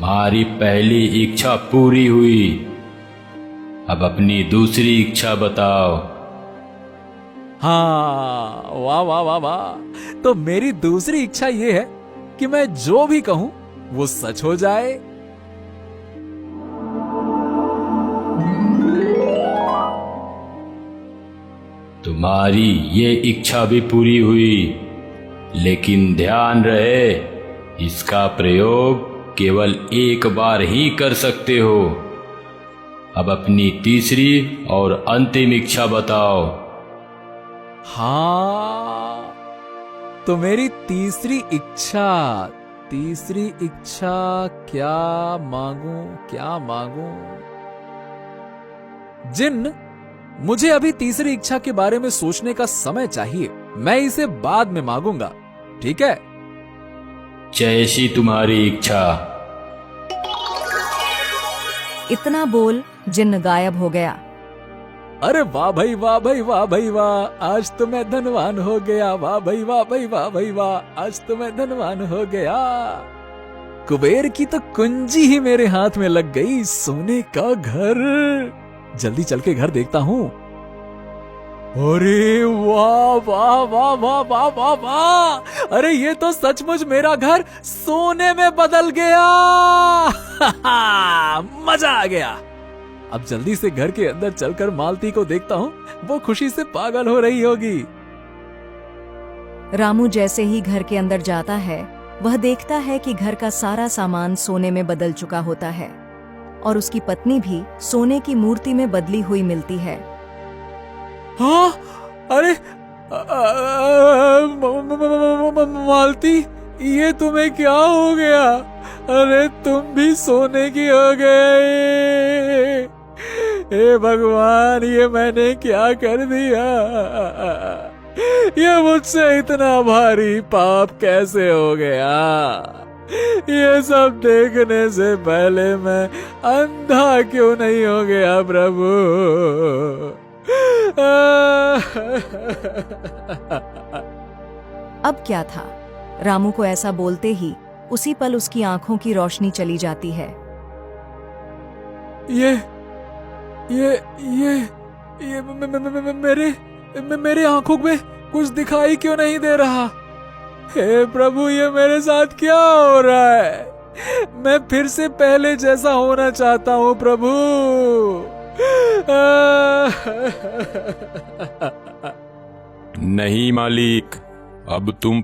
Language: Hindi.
तुम्हारी पहली इच्छा पूरी हुई, अब अपनी दूसरी इच्छा बताओ। हाँ, वाह वाह वाह वाह। तो मेरी दूसरी इच्छा ये है कि मैं जो भी कहूं वो सच हो जाए। तुम्हारी ये इच्छा भी पूरी हुई, लेकिन ध्यान रहे, इसका प्रयोग केवल एक बार ही कर सकते हो। अब अपनी तीसरी और अंतिम इच्छा बताओ। हाँ, तो मेरी तीसरी इच्छा क्या मांगू, क्या मांगू? जिन्न, मुझे अभी तीसरी इच्छा के बारे में सोचने का समय चाहिए। मैं इसे बाद में मांगूंगा, ठीक है? जैसी तुम्हारी इच्छा। इतना बोल जिन्न गायब हो गया। अरे वाह भाई वाह भाई वाह भाई वाह, आज तो मैं धनवान हो गया। वाह भाई वाह भाई वाह भाई वाह, आज तो मैं धनवान हो गया। कुबेर की तो कुंजी ही मेरे हाथ में लग गई। सोने का घर। जल्दी चल के घर देखता हूँ। अरे वाह वाह वाह वाह वाह वाह वाह, अरे ये तो सचमुच मेरा घर सोने में बदल गया। मजा आ गया। अब जल्दी से घर के अंदर चलकर मालती को देखता हूँ, वो खुशी से पागल हो रही होगी। रामू जैसे ही घर के अंदर जाता है, वह देखता है कि घर का सारा सामान सोने में बदल चुका होता है और उसकी पत्नी भी सोने की मूर्ति में बदली हुई मिलती है। हाँ, अरे मालती, ये तुम्हें क्या हो गया? अरे तुम भी सोने की हो गए। हे भगवान, ये मैंने क्या कर दिया? ये मुझसे इतना भारी पाप कैसे हो गया? ये सब देखने से पहले मैं अंधा क्यों नहीं हो गया प्रभु? अब क्या था? रामू को ऐसा बोलते ही उसी पल उसकी आंखों की रोशनी चली जाती है। मेरे आंखों में कुछ दिखाई क्यों नहीं दे रहा? हे प्रभु, ये मेरे साथ क्या हो रहा है? मैं फिर से पहले जैसा होना चाहता हूँ प्रभु। नहीं मालिक, अब तुम